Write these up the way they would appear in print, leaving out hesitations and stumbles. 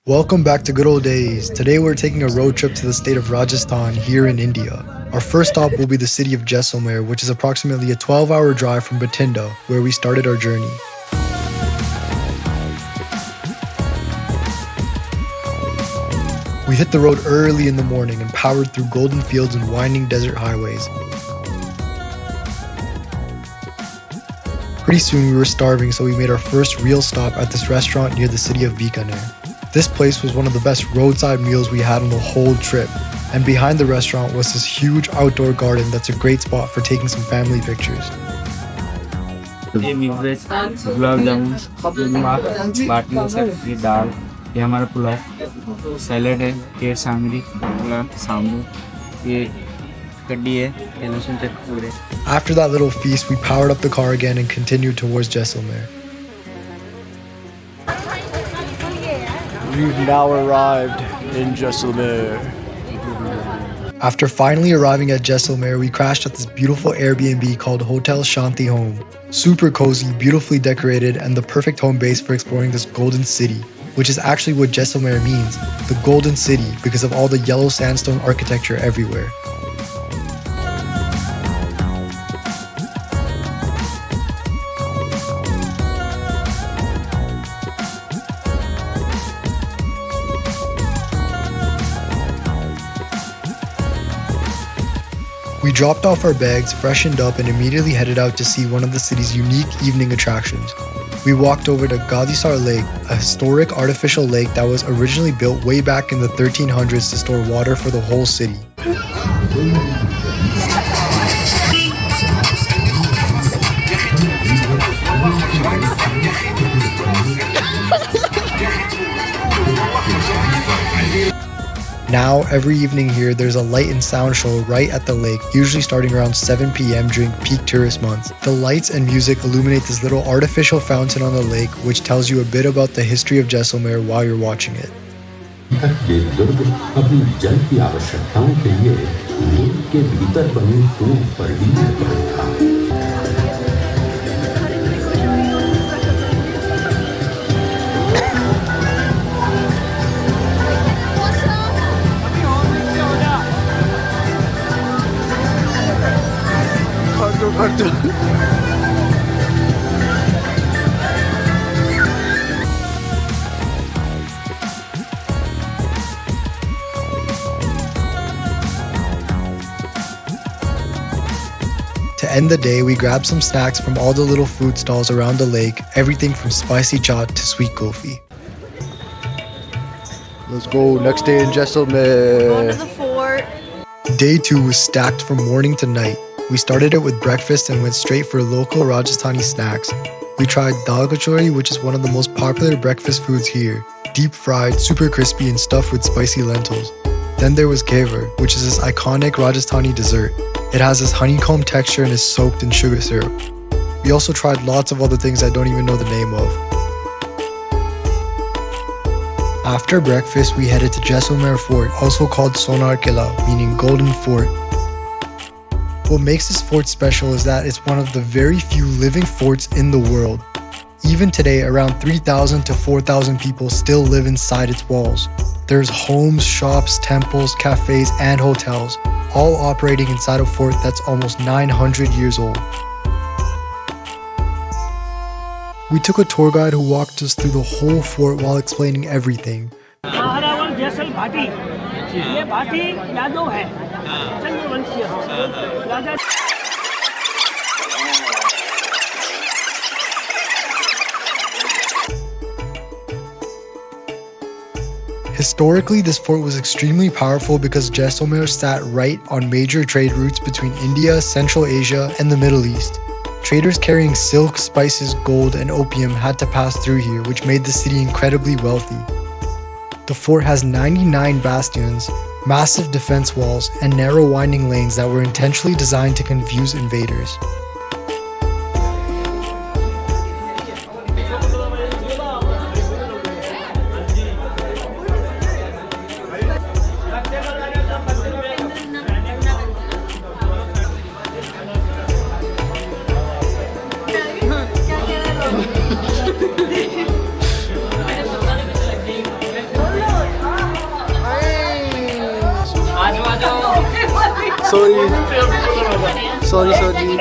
Welcome back to Good Old Days. Today we're taking a road trip to the state of Rajasthan here in India. Our first stop will be the city of Jaisalmer, which is approximately a 12-hour drive from Bathinda, where we started our journey. We hit the road early in the morning and powered through golden fields and winding desert highways. Pretty soon we were starving, so we made our first real stop at this restaurant near the city of Bikaner. This place was one of the best roadside meals we had on the whole trip, and behind the restaurant was this huge outdoor garden that's a great spot for taking some family pictures. After that little feast, we powered up the car again and continued towards Jaisalmer. We've now arrived in Jaisalmer. After finally arriving at Jaisalmer, we crashed at this beautiful Airbnb called Hotel Shanti Home. Super cozy, beautifully decorated, and the perfect home base for exploring this golden city, which is actually what Jaisalmer means, the golden city, because of all the yellow sandstone architecture everywhere. We dropped off our bags, freshened up, and immediately headed out to see one of the city's unique evening attractions. We walked over to Gadisar Lake, a historic artificial lake that was originally built way back in the 1300s to store water for the whole city. Now, every evening here, there's a light and sound show right at the lake, usually starting around 7 p.m. during peak tourist months. The lights and music illuminate this little artificial fountain on the lake, which tells you a bit about the history of Jaisalmer while you're watching it. To end the day, we grabbed some snacks from all the little food stalls around the lake, everything from spicy chaat to sweet kulfi. Let's go. Next day in Jaisalmer. Going to the fort. Day 2 was stacked from morning to night. We started it with breakfast and went straight for local Rajasthani snacks. We tried dal kachori, which is one of the most popular breakfast foods here. Deep fried, super crispy, and stuffed with spicy lentils. Then there was kever, which is this iconic Rajasthani dessert. It has this honeycomb texture and is soaked in sugar syrup. We also tried lots of other things I don't even know the name of. After breakfast, we headed to Jaisalmer Fort, also called Sonar Killa, meaning Golden Fort. What makes this fort special is that it's one of the very few living forts in the world. Even today, around 3,000 to 4,000 people still live inside its walls. There's homes, shops, temples, cafes, and hotels, all operating inside a fort that's almost 900 years old. We took a tour guide who walked us through the whole fort while explaining everything. Historically, this fort was extremely powerful because Jaisalmer sat right on major trade routes between India, Central Asia, and the Middle East. Traders carrying silk, spices, gold, and opium had to pass through here, which made the city incredibly wealthy. The fort has 99 bastions, massive defense walls, and narrow winding lanes that were intentionally designed to confuse invaders. Sorry. Sorry, sorry.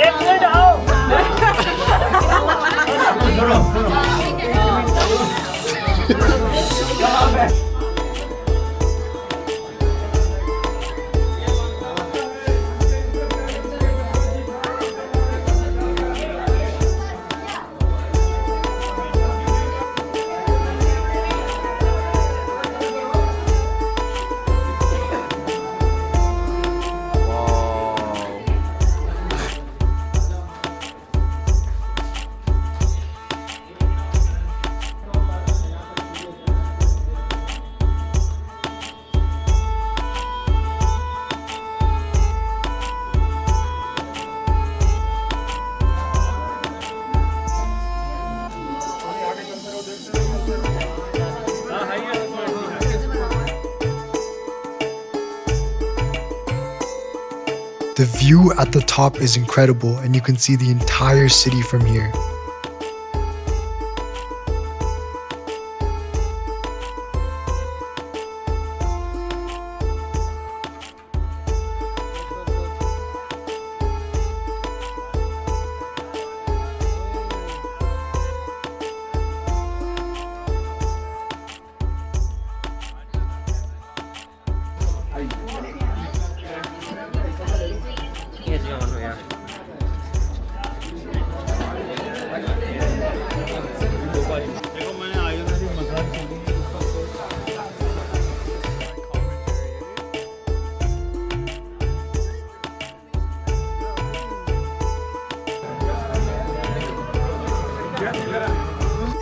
The view at the top is incredible, and you can see the entire city from here.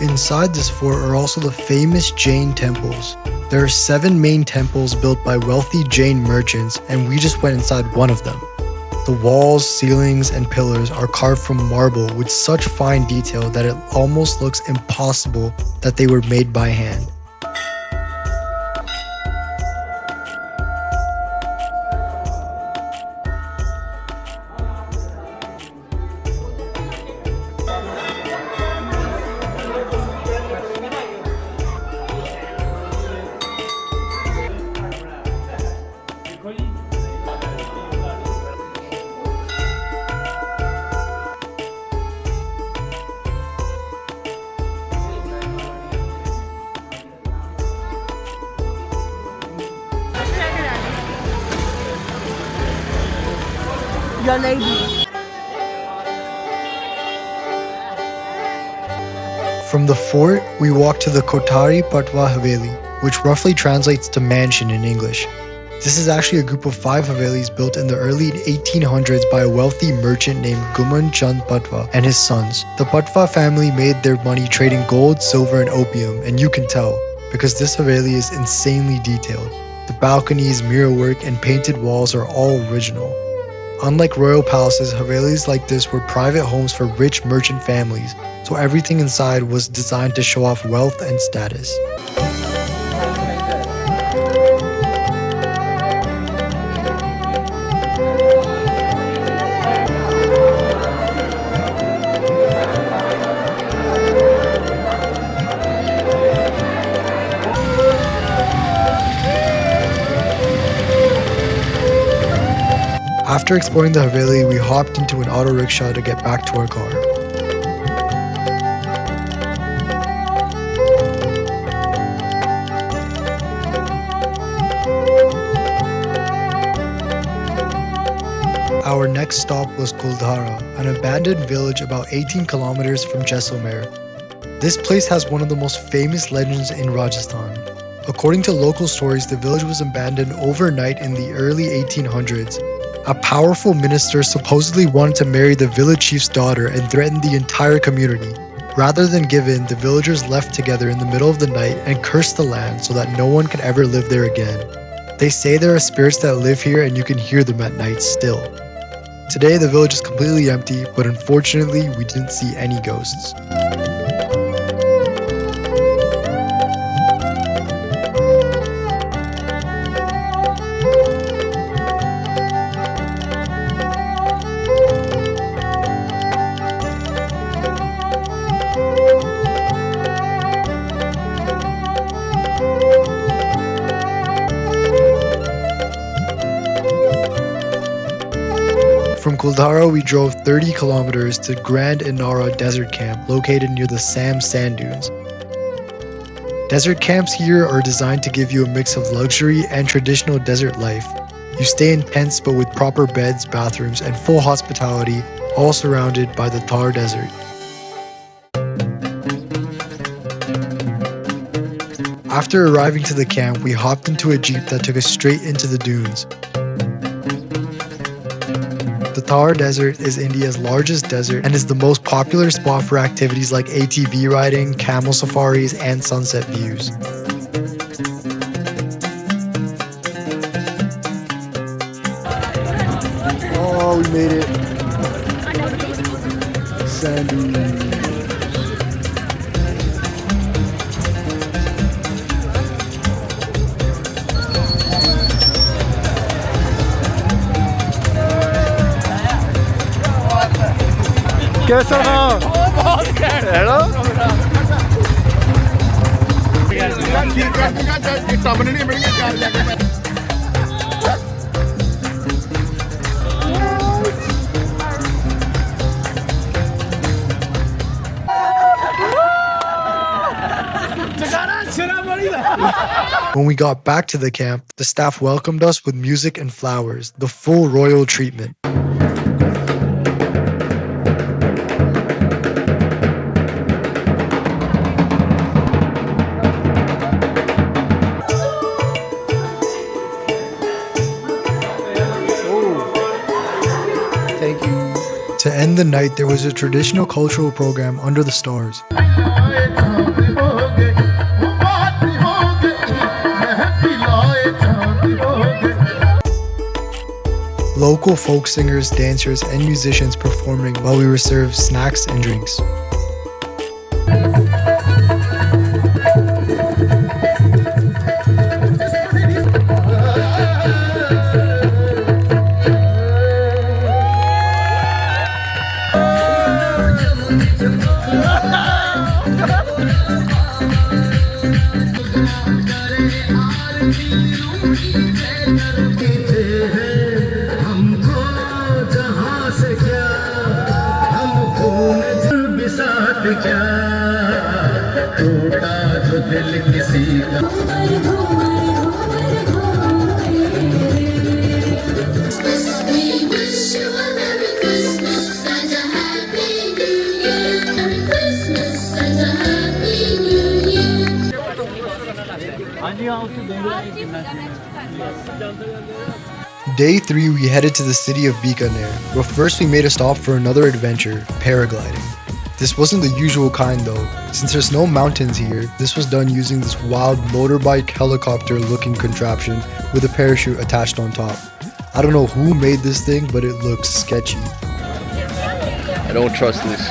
Inside this fort are also the famous Jain temples. There are 7 main temples built by wealthy Jain merchants, and we just went inside one of them. The walls, ceilings, and pillars are carved from marble with such fine detail that it almost looks impossible that they were made by hand. Your lady. From the fort, we walked to the Kothari Patwa Haveli, which roughly translates to mansion in English. This is actually a group of 5 Havelis built in the early 1800s by a wealthy merchant named Guman Chand Patwa and his sons. The Patwa family made their money trading gold, silver, and opium, and you can tell, because this Haveli is insanely detailed. The balconies, mirrorwork, and painted walls are all original. Unlike royal palaces, Havelis like this were private homes for rich merchant families, so everything inside was designed to show off wealth and status. After exploring the Haveli, we hopped into an auto rickshaw to get back to our car. Our next stop was Kuldhara, an abandoned village about 18 kilometers from Jaisalmer. This place has one of the most famous legends in Rajasthan. According to local stories, the village was abandoned overnight in the early 1800s. A powerful minister supposedly wanted to marry the village chief's daughter and threatened the entire community. Rather than give in, the villagers left together in the middle of the night and cursed the land so that no one could ever live there again. They say there are spirits that live here and you can hear them at night still. Today the village is completely empty, but unfortunately we didn't see any ghosts. Kuldhara, we drove 30 kilometers to Grand Inara Desert Camp located near the Sam Sand Dunes. Desert camps here are designed to give you a mix of luxury and traditional desert life. You stay in tents but with proper beds, bathrooms, and full hospitality, all surrounded by the Thar Desert. After arriving to the camp, we hopped into a jeep that took us straight into the dunes. The Thar Desert is India's largest desert and is the most popular spot for activities like ATV riding, camel safaris, and sunset views. Oh, we made it. Sandy. कैसा था? बहुत hello When we got back to the camp, the staff welcomed us with music and flowers, the full royal treatment. To end the night, there was a traditional cultural program under the stars. Local folk singers, dancers, and musicians performing while we were served snacks and drinks. Day 3, we headed to the city of Bikaner, but first we made a stop for another adventure, paragliding. This wasn't the usual kind though. Since there's no mountains here, this was done using this wild motorbike helicopter looking contraption with a parachute attached on top. I don't know who made this thing, but it looks sketchy. I don't trust this.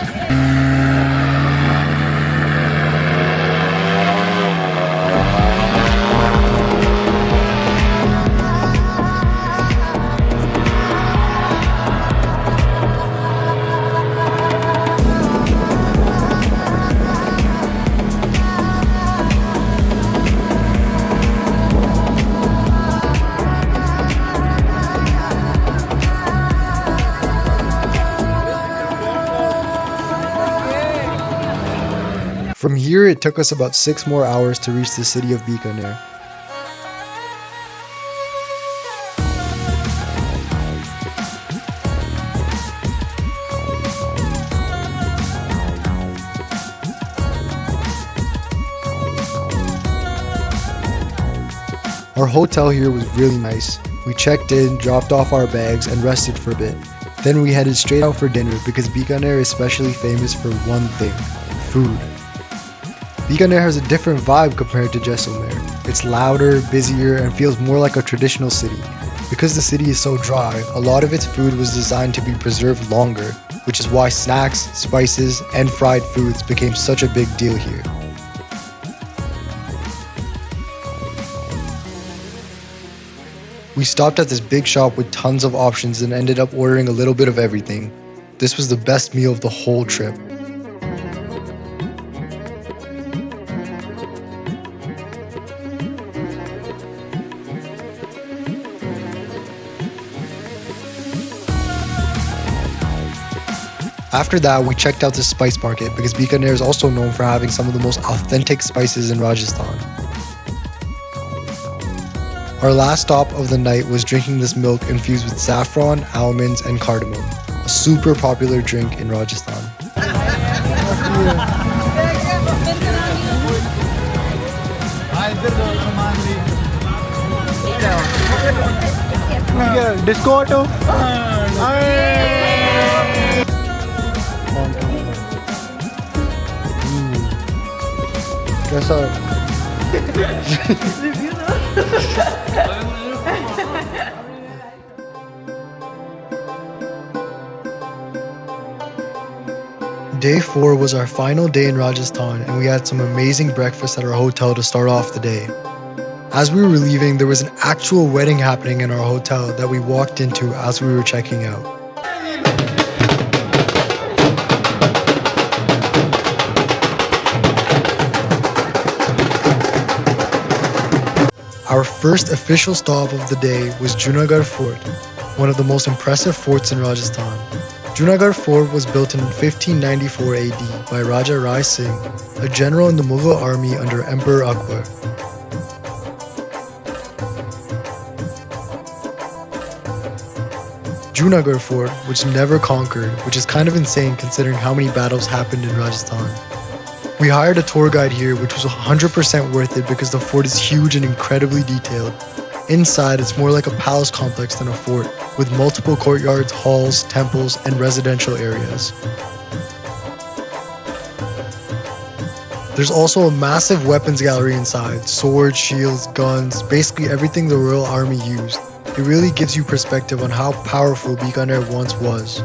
From here, it took us about 6 more hours to reach the city of Bikaner. Our hotel here was really nice. We checked in, dropped off our bags, and rested for a bit. Then we headed straight out for dinner because Bikaner is especially famous for one thing: food. Bikaner has a different vibe compared to Jaisalmer. It's louder, busier, and feels more like a traditional city. Because the city is so dry, a lot of its food was designed to be preserved longer, which is why snacks, spices, and fried foods became such a big deal here. We stopped at this big shop with tons of options and ended up ordering a little bit of everything. This was the best meal of the whole trip. After that, we checked out this spice market because Bikaner is also known for having some of the most authentic spices in Rajasthan. Our last stop of the night was drinking this milk infused with saffron, almonds, and cardamom, a super popular drink in Rajasthan. Disco auto कैसा Day 4 was our final day in Rajasthan, and we had some amazing breakfast at our hotel to start off the day. As we were leaving, there was an actual wedding happening in our hotel that we walked into as we were checking out. Our first official stop of the day was Junagarh Fort, one of the most impressive forts in Rajasthan. Junagarh Fort was built in 1594 AD by Raja Rai Singh, a general in the Mughal army under Emperor Akbar. Junagarh Fort, which never conquered, which is kind of insane considering how many battles happened in Rajasthan. We hired a tour guide here, which was 100% worth it because the fort is huge and incredibly detailed. Inside, it's more like a palace complex than a fort, with multiple courtyards, halls, temples, and residential areas. There's also a massive weapons gallery inside, swords, shields, guns, basically everything the Royal Army used. It really gives you perspective on how powerful Bikaner once was.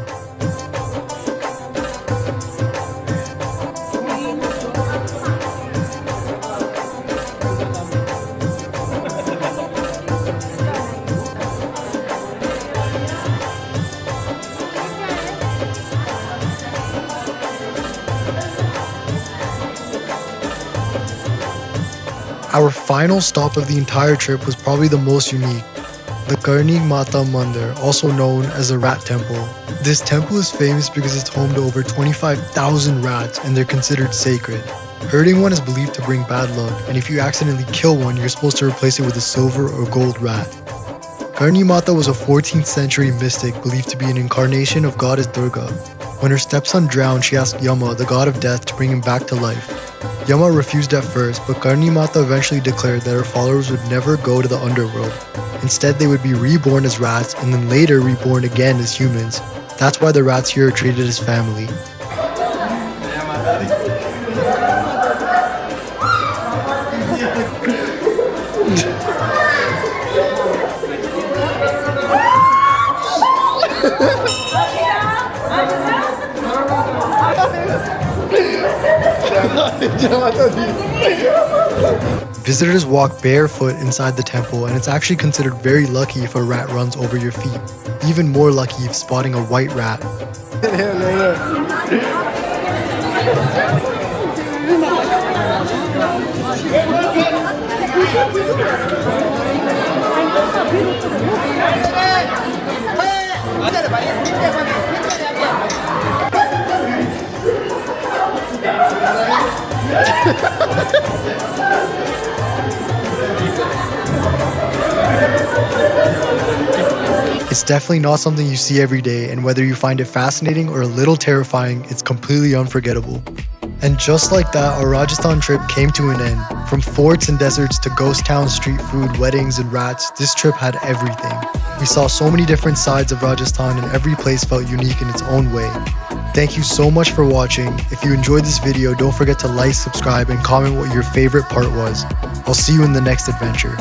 Our final stop of the entire trip was probably the most unique, the Karni Mata Mandir, also known as the Rat Temple. This temple is famous because it's home to over 25,000 rats and they're considered sacred. Hurting one is believed to bring bad luck, and if you accidentally kill one, you're supposed to replace it with a silver or gold rat. Karni Mata was a 14th century mystic believed to be an incarnation of goddess Durga. When her stepson drowned, she asked Yama, the god of death, to bring him back to life. Yama refused at first, but Karni Mata eventually declared that her followers would never go to the underworld. Instead, they would be reborn as rats and then later reborn again as humans. That's why the rats here are treated as family. Visitors walk barefoot inside the temple, and it's actually considered very lucky if a rat runs over your feet. Even more lucky if spotting a white rat. It's definitely not something you see every day, and whether you find it fascinating or a little terrifying, it's completely unforgettable. And just like that, our Rajasthan trip came to an end. From forts and deserts to ghost towns, street food, weddings, and rats, this trip had everything. We saw so many different sides of Rajasthan, and every place felt unique in its own way. Thank you so much for watching. If you enjoyed this video, don't forget to like, subscribe, and comment what your favorite part was. I'll see you in the next adventure.